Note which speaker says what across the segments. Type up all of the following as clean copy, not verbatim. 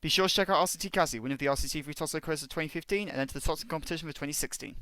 Speaker 1: Be sure to check out RCT3, winner of the RCT3 Tosso Quiz of 2015 and enter the Toxic competition for 2016.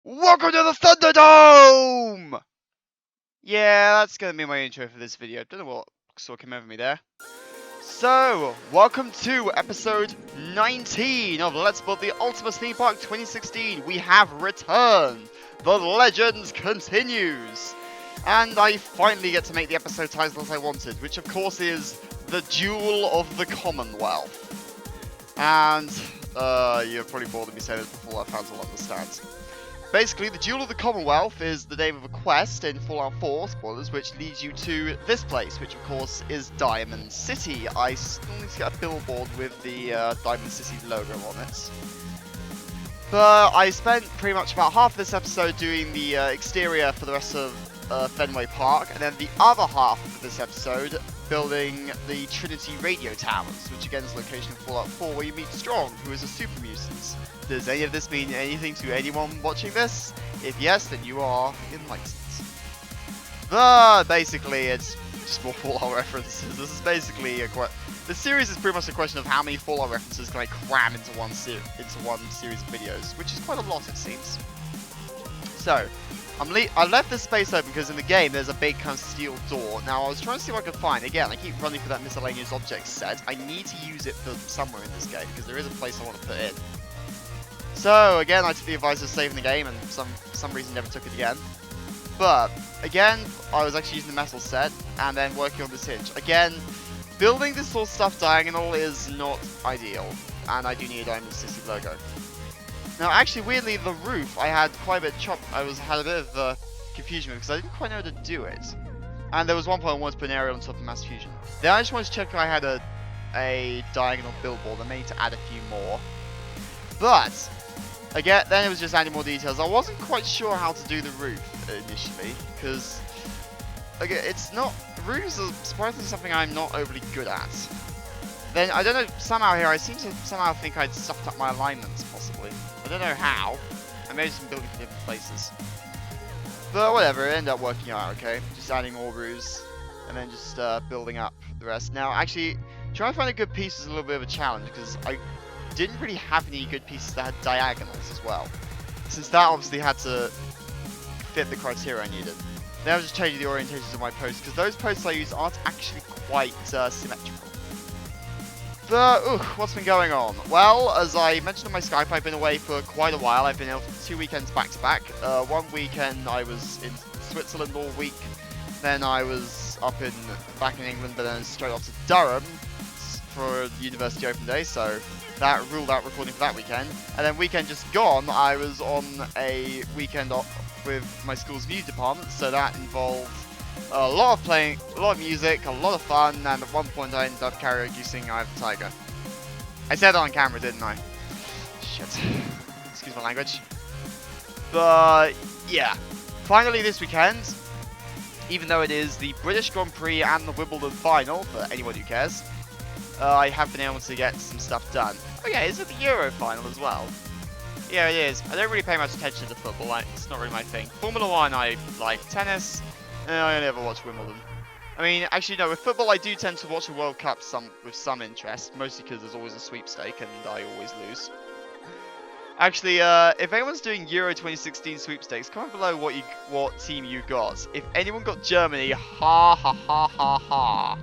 Speaker 1: Welcome to the Thunderdome! Yeah, that's going to be my intro for this video. Don't know what sort of came over me there. So, welcome to episode 19 of Let's Build the Ultimate Theme Park 2016. We have returned. The legends continues. And I finally get to make the episode title as I wanted, which of course is The Duel of the Commonwealth. And, you're probably bored of me saying this before, fans will understand. Basically, the Duel of the Commonwealth is the name of a quest in Fallout 4, spoilers, which leads you to this place, which of course is Diamond City. I still need to get a billboard with the Diamond City logo on it. But I spent pretty much about half this episode doing the exterior for the rest of Fenway Park, and then the other half of this episode building the Trinity Radio Towers, which again is the location of Fallout 4 where you meet Strong, who is a super mutant. Does any of this mean anything to anyone watching this? If yes, then you are enlightened. But basically, it's just more Fallout references. This is basically the series is pretty much a question of how many Fallout references can I cram into one series of videos, which is quite a lot, it seems. So, I left this space open because in the game there's a big kind of steel door. Now I was trying to see what I could find. Again, I keep running for that miscellaneous objects set. I need to use it for somewhere in this game because there is a place I want to put in. So again, I took the advice of saving the game and for some reason never took it again. But again, I was actually using the metal set and then working on this hinge. Again, building this sort of stuff diagonal is not ideal, and I do need a Diamond City logo. Now, actually, weirdly, the roof I had quite a bit had a bit of confusion with because I didn't quite know how to do it. And there was one point I wanted to put an aerial on top of Mass Fusion. Then I just wanted to check if I had a diagonal billboard. I may need to add a few more. But again, then it was just adding more details. I wasn't quite sure how to do the roof initially because again, roofs are surprisingly something I'm not overly good at. Then I don't know, somehow here I seem to somehow think I'd stuffed up my alignments possibly. I don't know how. I may have just been building for different places. But whatever, it ended up working out okay. Just adding more roofs and then just building up the rest. Now actually, trying to find a good piece is a little bit of a challenge because I didn't really have any good pieces that had diagonals as well. Since that obviously had to fit the criteria I needed. Then I was just changing the orientations of my posts because those posts I use aren't actually quite symmetrical. But, what's been going on? Well, as I mentioned on my Skype, I've been away for quite a while. I've been ill for 2 weekends back to back. One weekend I was in Switzerland all week. Then I was back in England, but then straight off to Durham for the University Open Day. So that ruled out recording for that weekend. And then weekend just gone, I was on a weekend off with my school's music department. So that involved a lot of playing, a lot of music, a lot of fun, and at one point I ended up karaoke singing Eye of the Tiger. I said that on camera, didn't I? Shit. Excuse my language. But, yeah. Finally this weekend, even though it is the British Grand Prix and the Wimbledon final, for anyone who cares, I have been able to get some stuff done. Oh yeah, is it the Euro final as well? Yeah, it is. I don't really pay much attention to football, it's not really my thing. Formula 1 I like, tennis, I only ever watch Wimbledon. I mean, actually no, with football I do tend to watch the World Cup with some interest, mostly because there's always a sweepstake and I always lose. Actually, if anyone's doing Euro 2016 sweepstakes, comment below what team you got. If anyone got Germany, ha ha ha ha ha.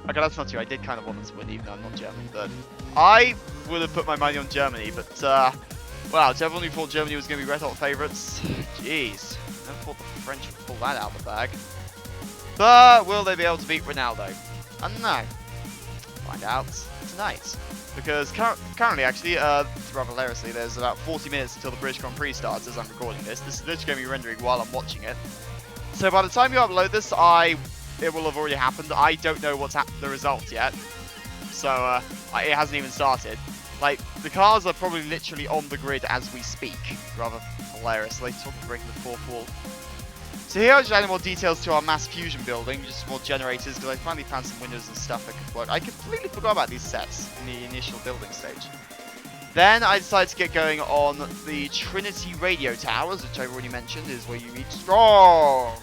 Speaker 1: Okay, that's not true, I did kind of want them to win even though I'm not German, but I would have put my money on Germany, but wow, to everyone who thought Germany was going to be red hot favourites, jeez. I never thought the French would pull that out of the bag. But will they be able to beat Ronaldo? I don't know. Find out tonight. Because currently, actually, rather hilariously, there's about 40 minutes until the British Grand Prix starts as I'm recording this. This is literally going to be rendering while I'm watching it. So by the time you upload this, it will have already happened. I don't know what's the results yet. So it hasn't even started. Like, the cars are probably literally on the grid as we speak, rather hilariously, talking breaking the fourth wall. So here I'm just adding more details to our mass fusion building, just more generators, because I finally found some windows and stuff that could work. I completely forgot about these sets in the initial building stage. Then I decided to get going on the Trinity Radio Towers, which I've already mentioned is where you meet Strong.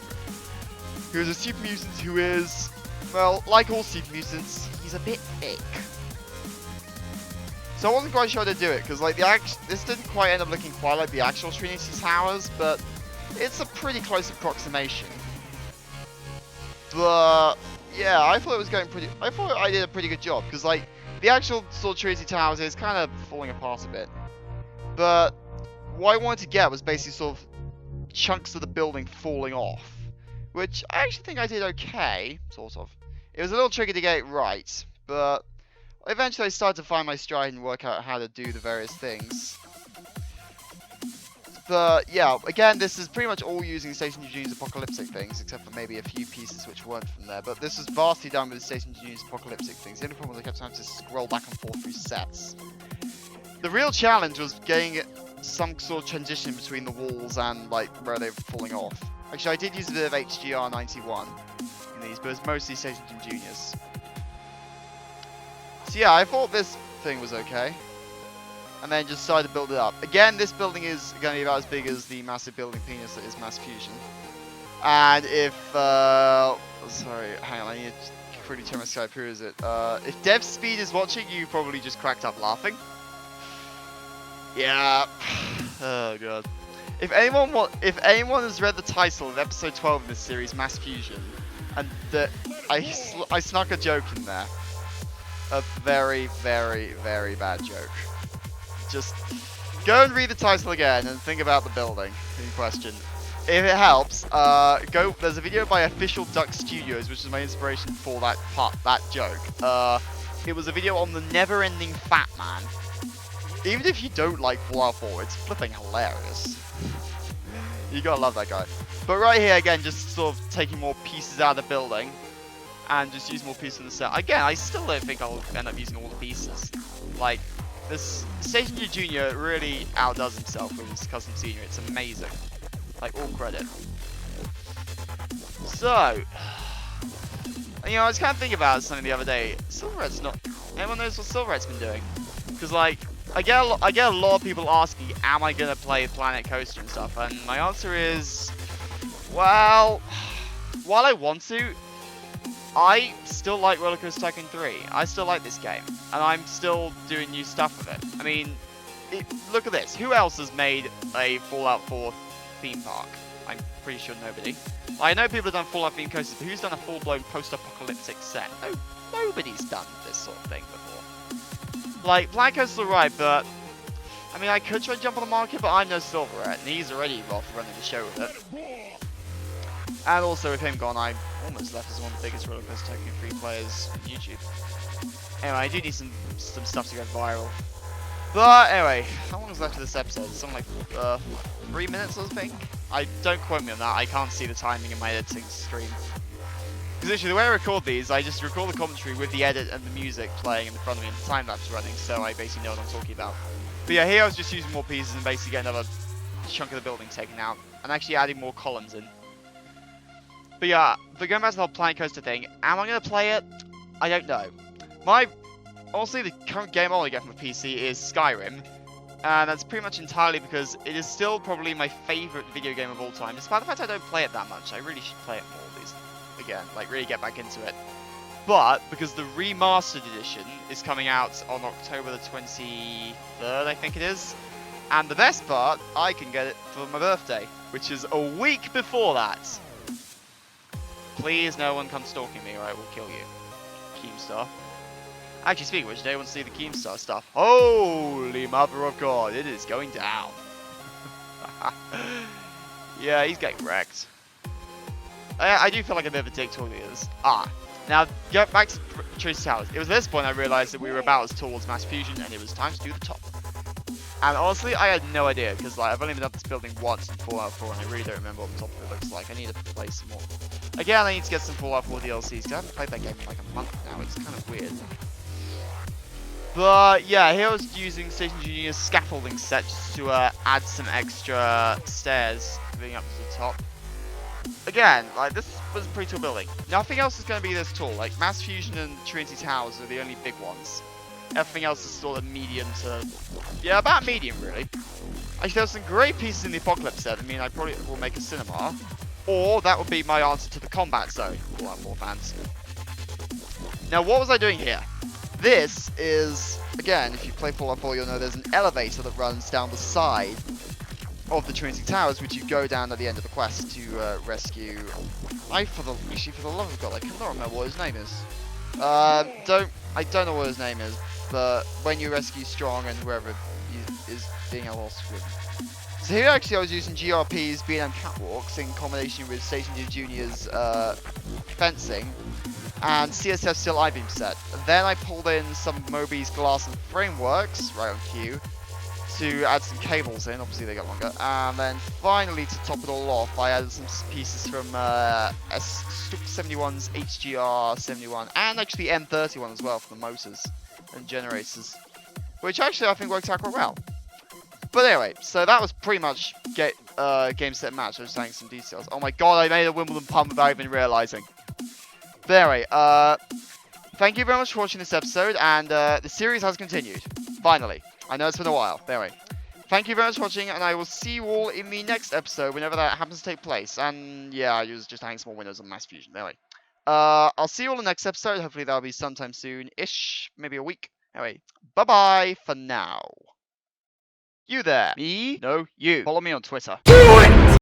Speaker 1: who is a super mutant who is, well, like all super mutants, he's a bit thick. So I wasn't quite sure how to do it, because like this didn't quite end up looking quite like the actual Trinity Towers, but it's a pretty close approximation. But yeah, I thought it was going pretty. I thought I did a pretty good job, because like the actual sort of Trinity Towers is kind of falling apart a bit. But what I wanted to get was basically sort of chunks of the building falling off, which I actually think I did okay, sort of. It was a little tricky to get it right, but eventually I started to find my stride and work out how to do the various things. But yeah, again, this is pretty much all using Station Junior's apocalyptic things, except for maybe a few pieces which weren't from there. But this was vastly done with Station Junior's apocalyptic things. The only problem was I kept having to scroll back and forth through sets. The real challenge was getting some sort of transition between the walls and like where they were falling off. Actually, I did use a bit of HGR91 in these, but it's mostly Station Juniors. So yeah, I thought this thing was okay. And then just decided to build it up. Again, this building is going to be about as big as the massive building penis that is Mass Fusion. And if, sorry, hang on, I need to quickly turn my Skype, who is it? If Dev Speed is watching, you probably just cracked up laughing. Yeah. Oh god. If anyone has read the title of episode 12 of this series, Mass Fusion, and I snuck a joke in there. A very, very, very bad joke. Just go and read the title again and think about the building in question. If it helps, there's a video by Official Duck Studios, which is my inspiration for that joke. It was a video on the never-ending Fat Man. Even if you don't like Fallout 4, it's flipping hilarious. You gotta love that guy. But right here, again, just sort of taking more pieces out of the building and just use more pieces in the set. Again, I still don't think I'll end up using all the pieces. Like, this Station Junior really outdoes himself with his custom scenery. It's amazing. Like, all credit. So, you know, I was kind of thinking about something the other day. Silverhead's not... Anyone knows what Silverhead's been doing? Because, like, I get a lot of people asking, am I going to play Planet Coaster and stuff? And my answer is, well, while I want to, I still like Roller Coaster Tycoon 3. I still like this game, and I'm still doing new stuff with it. I mean, look at this. Who else has made a Fallout 4 theme park? I'm pretty sure nobody. I know people have done Fallout themed coasters, but who's done a full-blown post-apocalyptic set? No, nobody's done this sort of thing before. Like, Planet Coaster's alright, but I mean, I could try and jump on the market, but I'm no Silverhead, and he's already off running the show with it. And also, with him gone, I'm almost left as one of the biggest Roller Coaster Tycoon 3 players on YouTube. Anyway, I do need some stuff to go viral. But anyway, how long is left of this episode? Something like 3 minutes, I think? Don't quote me on that, I can't see the timing in my editing stream. Because literally, the way I record these, I just record the commentary with the edit and the music playing in front of me and the time-lapse running, so I basically know what I'm talking about. But yeah, here I was just using more pieces and basically getting another chunk of the building taken out, and actually adding more columns in. But yeah, but going back to the whole Planet Coaster thing, am I going to play it? I don't know. Honestly, the current game I want to get from a PC is Skyrim, and that's pretty much entirely because it is still probably my favourite video game of all time, despite the fact I don't play it that much. I really should play it more again, like really get back into it. But because the remastered edition is coming out on October the 23rd, I think it is, and the best part, I can get it for my birthday, which is a week before that. Please, no one come stalking me or I will kill you. Keemstar. Actually, speaking of which, do you want to see the Keemstar stuff? Holy mother of God, it is going down. Yeah, he's getting wrecked. I do feel like a bit of a dick talking to this. Now, get back to Trinity Towers. It was at this point I realised that we were about as towards Mass Fusion, and it was time to do the top. And honestly, I had no idea, because like, I've only been up this building once in Fallout 4, and I really don't remember what the top of it looks like. I need to play some more. Again, I need to get some Fallout 4 DLCs, because I haven't played that game in like a month now. It's kind of weird. But yeah, here I was using Station Junior's scaffolding set just to add some extra stairs going up to the top. Again, like, this was a pretty tall building. Nothing else is going to be this tall. Like, Mass Fusion and Trinity Towers are the only big ones. Everything else is sort of medium to... yeah, about medium, really. Actually, there's some great pieces in the Apocalypse set. I mean, I probably will make a cinema. Or that would be my answer to the combat zone. We'll have more fans. Now, what was I doing here? This is, again, if you play Fallout 4, you'll know there's an elevator that runs down the side of the Trinity Towers, which you go down at the end of the quest to rescue. For the love of God, I cannot remember what his name is. I don't know what his name is, but when you rescue Strong and whoever is being lost with. So here actually I was using GRP's B&M catwalks in combination with Station Junior's fencing and CSF's still I-beam set. Then I pulled in some Moby's glass and frameworks, right on cue, to add some cables in, obviously they got longer. And then finally, to top it all off, I added some pieces from S5K 71's HGR71 and actually M31 as well for the motors and generators, which actually I think worked out quite well. But anyway, so that was pretty much game, set, match. I was just adding some details. Oh my god, I made a Wimbledon pun without even realizing. But anyway, thank you very much for watching this episode, and the series has continued. Finally. I know it's been a while. But anyway, thank you very much for watching, and I will see you all in the next episode, whenever that happens to take place. And yeah, I was just hanging small windows on Mass Fusion. Anyway, I'll see you all in the next episode. Hopefully that'll be sometime soon-ish, maybe a week. Anyway, bye-bye for now. You there. Me? No, you. Follow me on Twitter.